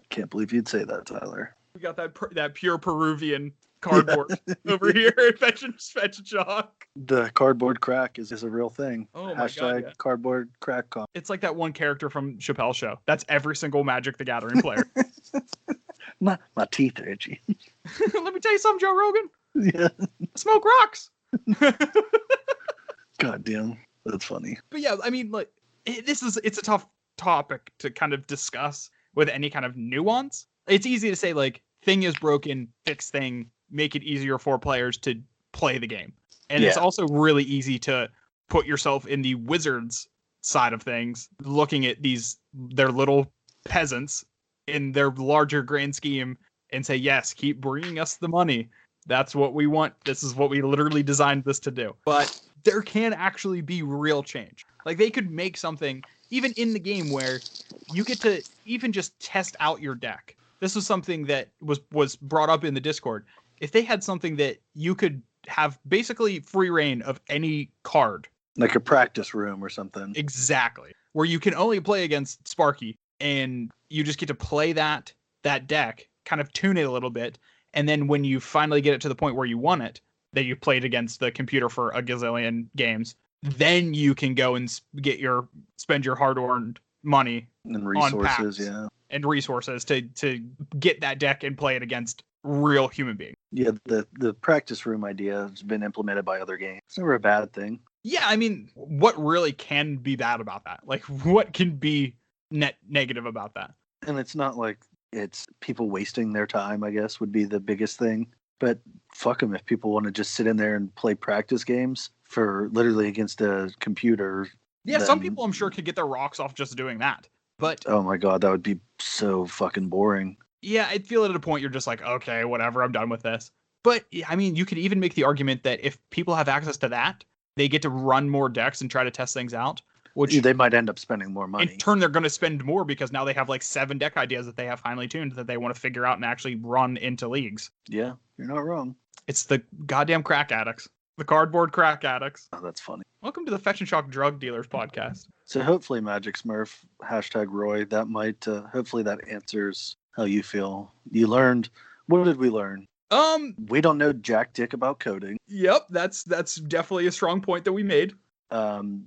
Can't believe you'd say that, Tyler. We got that pure Peruvian cardboard over here at Fetch and Shock. The cardboard crack is a real thing. Oh my god! Yeah. Cardboard crack con. It's like that one character from Chappelle's Show. That's every single Magic the Gathering player. My teeth are itchy. Let me tell you something, Joe Rogan. Yeah. Smoke rocks. God damn, that's funny. But yeah, I mean, like it's a tough topic to kind of discuss with any kind of nuance. It's easy to say like thing is broken, fix thing, make it easier for players to play the game. And it's also really easy to put yourself in the Wizards side of things, looking at their little peasants in their larger grand scheme and say, yes, keep bringing us the money. That's what we want. This is what we literally designed this to do. But there can actually be real change. Like they could make something even in the game where you get to even just test out your deck. This was something that was brought up in the Discord. If they had something that you could have basically free reign of any card. Like a practice room or something. Exactly. Where you can only play against Sparky and you just get to play that deck, kind of tune it a little bit. And then when you finally get it to the point where you want it, that you played against the computer for a gazillion games, then you can go and spend your hard-earned money and resources, and resources to get that deck and play it against real human beings. Yeah, the practice room idea has been implemented by other games. It's never a bad thing. Yeah, I mean, what really can be bad about that? Like, what can be negative about that? And it's not like it's people wasting their time, I guess, would be the biggest thing. But fuck them if people want to just sit in there and play practice games for literally against a computer. Yeah, some people I'm sure could get their rocks off just doing that. But oh my god, that would be so fucking boring. Yeah, I'd feel at a point you're just like, okay, whatever, I'm done with this. But I mean, you could even make the argument that if people have access to that, they get to run more decks and try to test things out. Which they might end up spending more money. In turn, they're going to spend more because now they have like 7 deck ideas that they have finely tuned that they want to figure out and actually run into leagues. Yeah, you're not wrong. It's the goddamn crack addicts. The cardboard crack addicts. Oh, that's funny. Welcome to the Fetch and Shock Drug Dealers podcast. So hopefully Magic Smurf, #Roy, that might, hopefully that answers how you feel. You learned, what did we learn? We don't know jack dick about coding. Yep, that's definitely a strong point that we made.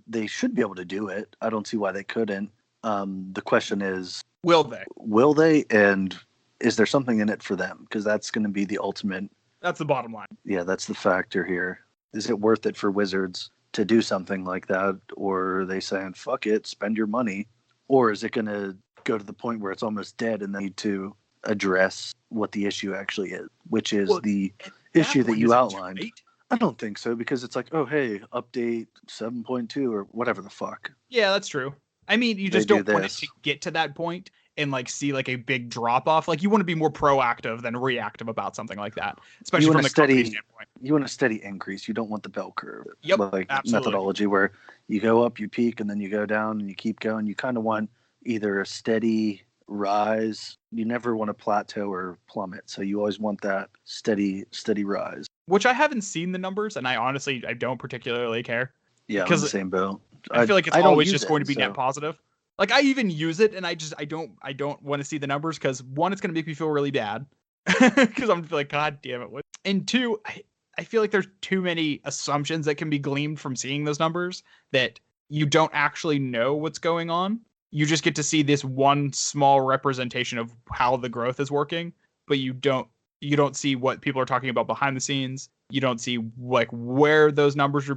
They should be able to do it. I don't see why they couldn't. The question is, will they? Will they? And is there something in it for them? Because that's going to be the ultimate. That's the bottom line. Yeah, that's the factor here. Is it worth it for Wizards to do something like that? Or are they saying, fuck it, spend your money? Or is it going to go to the point where it's almost dead and they need to address what the issue actually is, which is the issue that you outlined? I don't think so, because it's like, oh, hey, update 7.2 or whatever the fuck. Yeah, that's true. I mean, you just don't want it to get to that point and like see like a big drop off. Like you want to be more proactive than reactive about something like that, especially from the company standpoint. You want a steady increase. You don't want the bell curve. Yep, like absolutely. Methodology where you go up, you peak, and then you go down and you keep going. You kind of want either a steady rise. You never want to plateau or plummet. So you always want that steady rise. Which I haven't seen the numbers, and I don't particularly care. Yeah, I'm in the same boat. I feel like it's always just going to be net positive. Like I even use it, and I don't want to see the numbers because one, it's going to make me feel really bad because I'm like, God damn it! What? And two, I feel like there's too many assumptions that can be gleaned from seeing those numbers that you don't actually know what's going on. You just get to see this one small representation of how the growth is working, but you don't see what people are talking about behind the scenes. You don't see like where those numbers are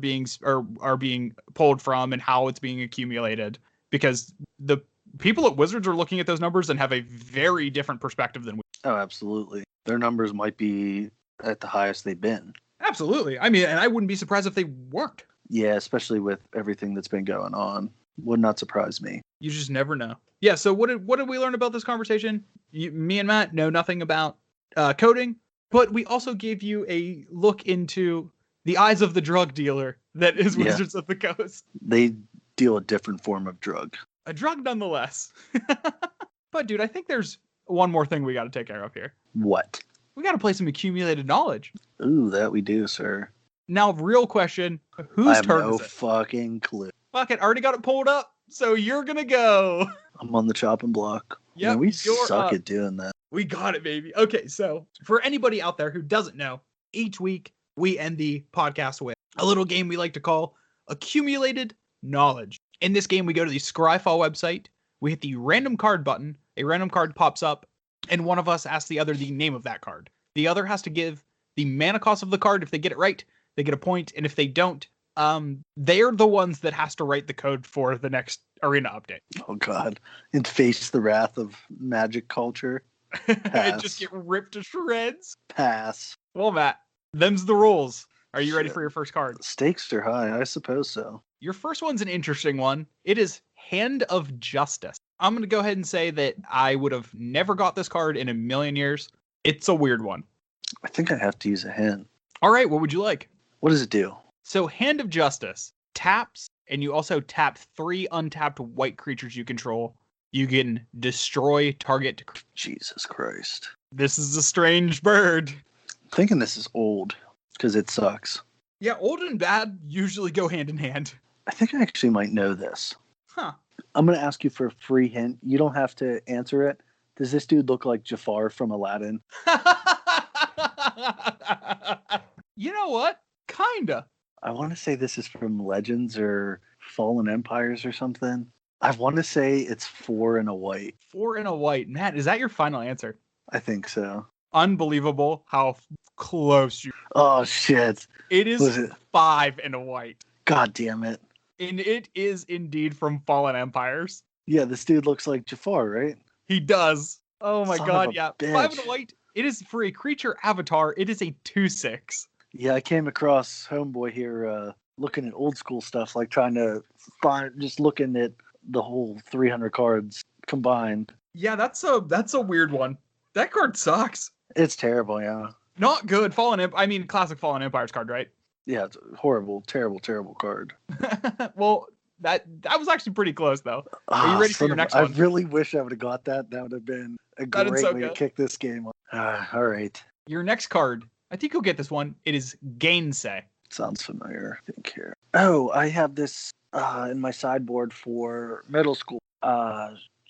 being pulled from and how it's being accumulated, because the people at Wizards are looking at those numbers and have a very different perspective than we. Oh, absolutely. Their numbers might be at the highest they've been. Absolutely. I mean, and I wouldn't be surprised if they weren't. Yeah, especially with everything that's been going on. Would not surprise me. You just never know. Yeah, so what did we learn about this conversation? Me and Matt know nothing about coding, but we also gave you a look into the eyes of the drug dealer that is Wizards of the Coast. They deal a different form of drug. A drug nonetheless. But dude, I think there's one more thing we got to take care of here. What? We got to play some accumulated knowledge. Ooh, that we do, sir. Now, real question, I whose have turn no is it? fucking clue. Fuck it, already got it pulled up, so you're gonna go. I'm on the chopping block. Yeah, we you're suck up. at doing that. We got it, baby. Okay, so for anybody out there who doesn't know, each week we end the podcast with a little game we like to call Accumulated Knowledge. In this game, we go to the Scryfall website, we hit the random card button, a random card pops up, and one of us asks the other the name of that card. The other has to give the mana cost of the card. If they get it right, they get a point, and if they don't, they're the ones that has to write the code for the next arena update. Oh God! And face the wrath of magic culture. And just get ripped to shreds. Pass. Well, Matt, them's the rules. Are you ready Shit. for your first card? Stakes are high. I suppose so. Your first one's an interesting one. It is Hand of Justice. I'm going to go ahead and say that I would have never got this card in a million years. It's a weird one. I think I have to use a hint. All right, what would you like? What does it do? So Hand of Justice taps, and you also tap 3 untapped white creatures you control. You can destroy target. Jesus Christ. This is a strange bird. I'm thinking this is old because it sucks. Yeah, old and bad usually go hand in hand. I think I actually might know this. Huh. I'm going to ask you for a free hint. You don't have to answer it. Does this dude look like Jafar from Aladdin? You know what? Kinda. I want to say this is from Legends or Fallen Empires or something. I want to say it's 4 and a white. 4 and a white. Matt, is that your final answer? I think so. Unbelievable how close you. Oh, shit. It is Was it? 5 and a white. God damn it. And it is indeed from Fallen Empires. Yeah, this dude looks like Jafar, right? He does. Oh my Son god, of a yeah. bitch. 5 and a white. It is for a creature avatar. It is a 2/6. Yeah, I came across Homeboy here looking at old school stuff, like trying to find, just looking at the whole 300 cards combined. Yeah, that's a weird one. That card sucks. It's terrible, yeah. Not good. Classic Fallen Empires card, right? Yeah, it's a horrible, terrible, terrible card. Well, that was actually pretty close, though. Are you ready for your next I one? really wish I would have got that. That would have been a That is great so way to good. kick this game. All right. Your next card, I think you'll get this one. It is Gainsay. Sounds familiar. I think here. Oh, I have this in my sideboard for middle school.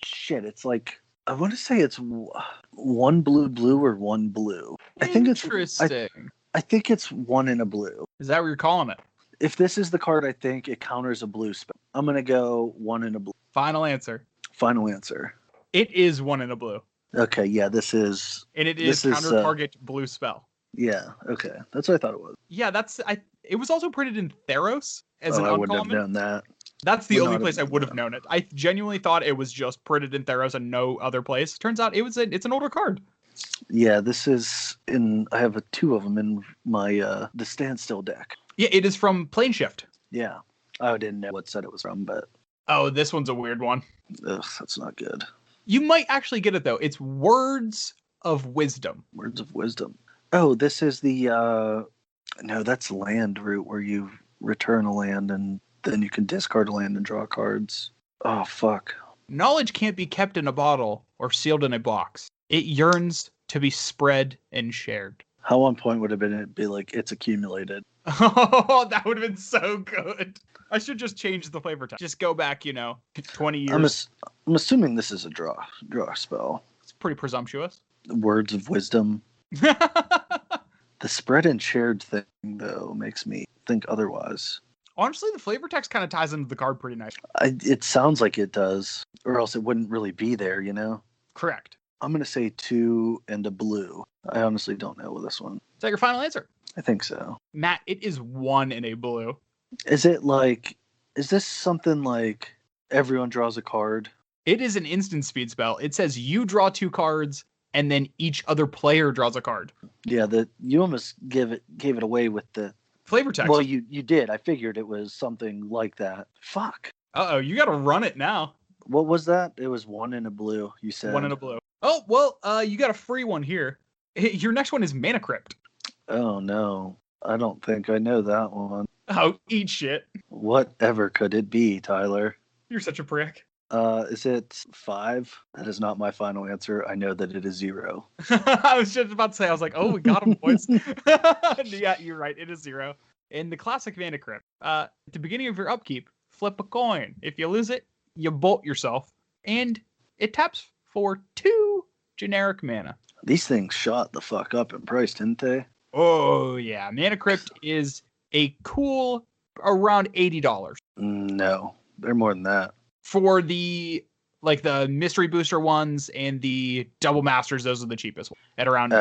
Shit, it's like, I want to say it's 1 blue or 1 blue. I think it's Interesting. I think it's 1 and a blue. Is that what you're calling it? If this is the card, I think it counters a blue spell. I'm gonna go 1 and a blue. Final answer. Final answer. It is 1 in a blue. Okay, yeah, this is. And it is This is, counter target blue spell. Yeah, okay, that's what I thought it was. Yeah, it was also printed in Theros as an I wouldn't have uncommon. known that. That's the Would only not place I have would known have known it. I genuinely thought it was just printed in Theros and no other place. Turns out it's an older card. Yeah, this is in. I have 2 of them in my the standstill deck. Yeah, it is from Plane Shift. Yeah, I didn't know what set it was from, but Oh, this one's a weird one. ugh, that's not good. You might actually get it though. It's Words of Wisdom. Words of Wisdom. Oh, this is the no, that's land route where you return a land and then you can discard a land and draw cards. Oh fuck. Knowledge can't be kept in a bottle or sealed in a box. It yearns to be spread and shared. How on point would have been it be like it's accumulated? Oh, that would have been so good. I should just change the flavor text. Just go back, 20 years. I'm assuming this is a draw spell. It's pretty presumptuous. Words of Wisdom. The spread and shared thing though makes me think otherwise. Honestly, the flavor text kind of ties into the card pretty nice. It sounds like it does, or else it wouldn't really be there, Correct. I'm going to say 2 and a blue. I honestly don't know with this one. Is that your final answer? I think so. Matt, it is 1 in a blue. Is this something like everyone draws a card? It is an instant speed spell. It says you draw 2 cards and then each other player draws a card. Yeah, you almost gave it away with the Flavor text. Well, you did. I figured it was something like that. Fuck. Uh-oh, you got to run it now. What was that? It was 1 in a blue, you said. 1 in a blue. Oh, well, you got a free one here. Your next one is Mana Crypt. Oh, no. I don't think I know that one. Oh, eat shit. Whatever could it be, Tyler? You're such a prick. Is it 5? That is not my final answer. I know that it is 0. I was just about to say, I was like, oh, we got him, boys. Yeah, you're right. It is 0. In the classic Mana Crypt, at the beginning of your upkeep, flip a coin. If you lose it, you bolt yourself. And it taps for 2 generic mana. These things shot the fuck up in price, didn't they? Oh, yeah. Mana Crypt is a cool around $80. No, they're more than that. For the mystery booster ones and the double masters, those are the cheapest ones at around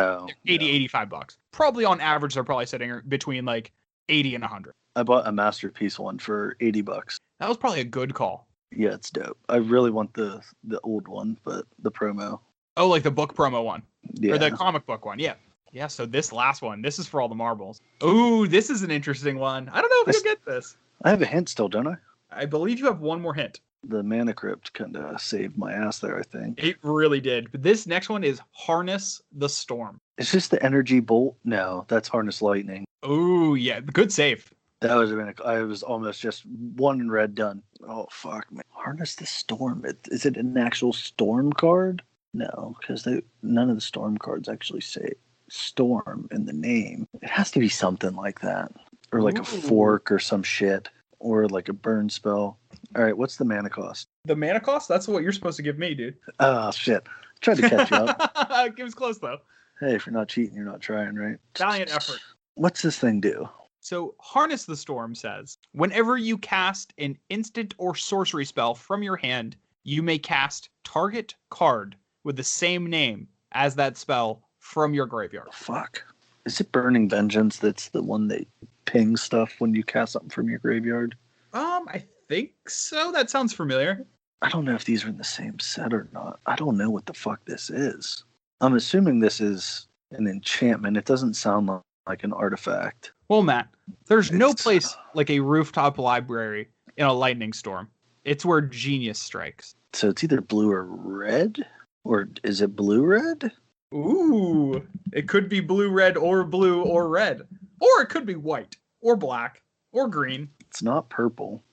85 bucks. Probably on average, they're probably sitting between like 80 and 100. I bought a masterpiece one for 80 bucks. That was probably a good call. Yeah, it's dope. I really want the old one, but the promo. Oh, like the book promo one. Yeah. Or the comic book one. Yeah. Yeah, so this last one, this is for all the marbles. Ooh, this is an interesting one. I don't know if you'll get this. I have a hint still, don't I? I believe you have one more hint. The Mana Crypt kind of saved my ass there, I think. It really did. But this next one is Harness the Storm. Is this the Energy Bolt? No, that's Harness Lightning. Ooh, yeah. Good save. That was I was almost just 1 in red done. Oh, fuck, man. Harness the Storm. Is it an actual Storm card? No, because none of the Storm cards actually say Storm in the name. It has to be something like that. Or like a fork or some shit. Or like a burn spell. All right, what's the mana cost? The mana cost? That's what you're supposed to give me, dude. Oh, shit. Tried to catch you up. It was close, though. Hey, if you're not cheating, you're not trying, right? Valiant effort. What's this thing do? So, Harness the Storm says, whenever you cast an instant or sorcery spell from your hand, you may cast target card with the same name as that spell from your graveyard. Fuck. Is it Burning Vengeance that's the one that pings stuff when you cast something from your graveyard? I think so. That sounds familiar. I don't know if these are in the same set or not. I don't know what the fuck this is. I'm assuming this is an enchantment. It doesn't sound like an artifact. Well, Matt, there's no place like a rooftop library in a lightning storm. It's where genius strikes. So it's either blue or red? Or is it blue-red? Ooh, it could be blue-red or blue or red. Or it could be white or black or green. It's not purple.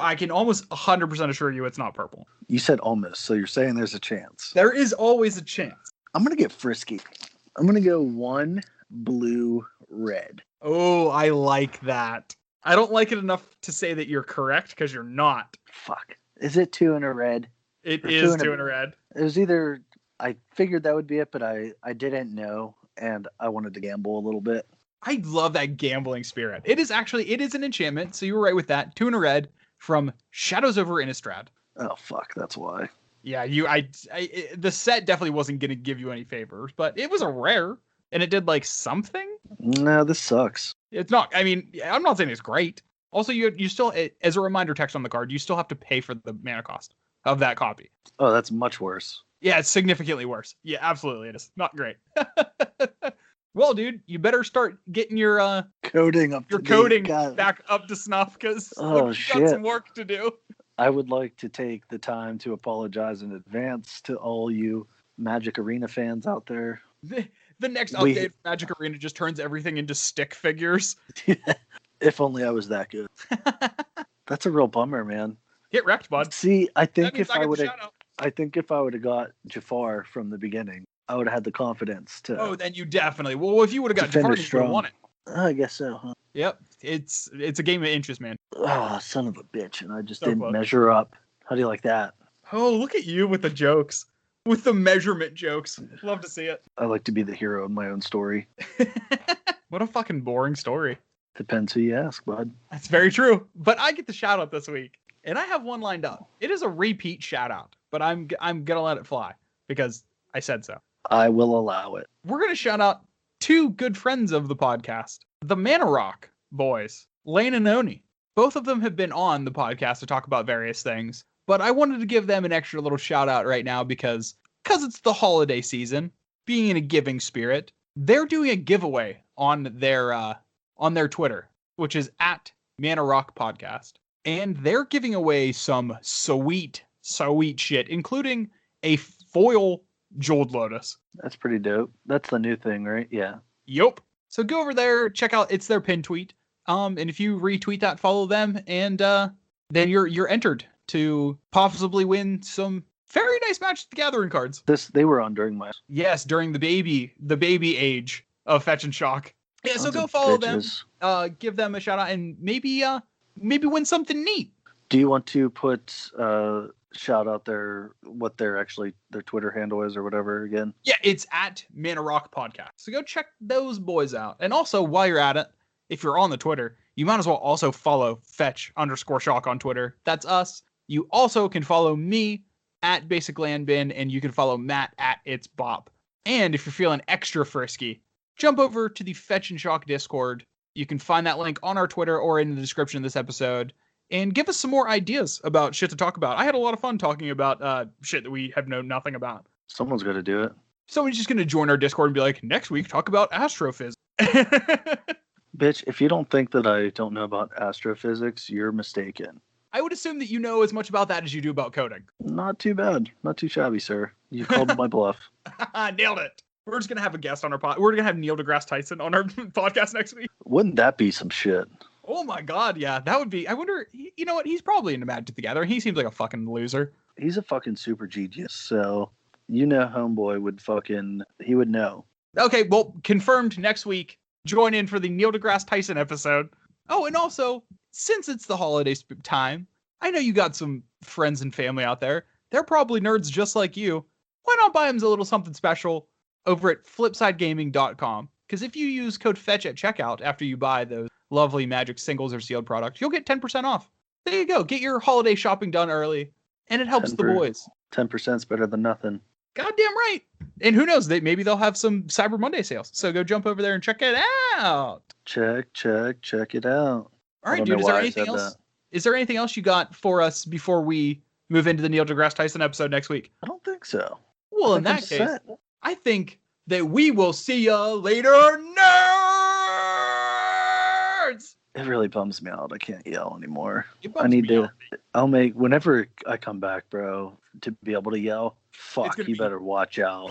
I can almost 100% assure you it's not purple. You said almost, so you're saying there's a chance. There is always a chance. I'm going to get frisky. I'm going to go 1 blue-red. Oh, I like that. I don't like it enough to say that you're correct because you're not. Fuck. Is it 2 in a red? It is 2 in a red. It was either... I figured that would be it, but I didn't know, and I wanted to gamble a little bit. I love that gambling spirit. It is an enchantment, so you were right with that. 2 in a red from Shadows over Innistrad. Oh, fuck, that's why. Yeah, the set definitely wasn't going to give you any favors, but it was a rare, and it did, like, something? No, this sucks. It's not, I mean, I'm not saying it's great. Also, you still, as a reminder text on the card, you still have to pay for the mana cost of that copy. Oh, that's much worse. Yeah, it's significantly worse. Yeah, absolutely it is. Not great. Well, dude, you better start getting your coding up your coding back up to snuff because you've got some work to do. I would like to take the time to apologize in advance to all you Magic Arena fans out there. The next update for Magic Arena just turns everything into stick figures. If only I was that good. That's a real bummer, man. Get wrecked, bud. See, I think if I would have got Jafar from the beginning, I would have had the confidence to. Oh, then you definitely. Well, if you would have got Jafar, you would have won it. I guess so, huh? Yep. It's a game of inches, man. Oh, son of a bitch. And I just didn't measure up. How do you like that? Oh, look at you with the jokes. With the measurement jokes. Love to see it. I like to be the hero of my own story. What a fucking boring story. Depends who you ask, bud. That's very true. But I get the shout out this week. And I have one lined up. It is a repeat shout out, but I'm going to let it fly because I said so. I will allow it. We're going to shout out 2 good friends of the podcast, the Mana Rock boys, Lane and Oni. Both of them have been on the podcast to talk about various things, but I wanted to give them an extra little shout out right now because it's the holiday season. being in a giving spirit, they're doing a giveaway on their Twitter, which is at Mana Rock Podcast. And they're giving away some sweet shit, including a foil Jeweled Lotus. That's pretty dope. That's the new thing, right? Yeah. Yup. So go over there, check out, it's their pin tweet. And if you retweet that, follow them, and then you're entered to possibly win some very nice Magic the Gathering cards. They were on during my during the baby age of Fetch and Shock. Yeah, so go follow them, give them a shout out, and maybe win something neat. Do you want to put shout out what their Twitter handle is or whatever again? Yeah, it's at Mana Rock Podcast. So go check those boys out. And also, while you're at it, if you're on the Twitter, you might as well also follow Fetch_Shock on Twitter. That's us. You also can follow me at Basic Land Bin, and you can follow Matt at It's Bop. And if you're feeling extra frisky, jump over to the Fetch and Shock Discord. You can find that link on our Twitter or in the description of this episode. And give us some more ideas about shit to talk about. I had a lot of fun talking about shit that we have known nothing about. Someone's going to do it. Someone's just going to join our Discord and be like, next week, talk about astrophysics. Bitch, if you don't think that I don't know about astrophysics, you're mistaken. I would assume that you know as much about that as you do about coding. Not too bad. Not too shabby, sir. You called my bluff. Nailed it. We're just going to have a guest on our podcast. We're going to have Neil deGrasse Tyson on our podcast next week. Wouldn't that be some shit? Oh my God, yeah. That would be... I wonder... You know what? He's probably into Magic the Gathering. He seems like a fucking loser. He's a fucking super genius, so... homeboy he would know. Okay, well, confirmed next week. Join in for the Neil deGrasse Tyson episode. Oh, and also, since it's the holiday time, I know you got some friends and family out there. They're probably nerds just like you. Why not buy them a little something special over at flipsidegaming.com? Because if you use code FETCH at checkout after you buy those lovely Magic singles or sealed products, you'll get 10% off. There you go. Get your holiday shopping done early, and it helps the boys. 10% is better than nothing. Goddamn right. And who knows? Maybe they'll have some Cyber Monday sales. So go jump over there and check it out. Check it out. All right, dude. Is there anything else? Is there anything else you got for us before we move into the Neil deGrasse Tyson episode next week? I don't think so. Well, in that case, I think that we will see ya later, nerds! It really bums me out. I can't yell anymore. I need to. I'll make whenever I come back, bro, to be able to yell. Fuck, you better watch out.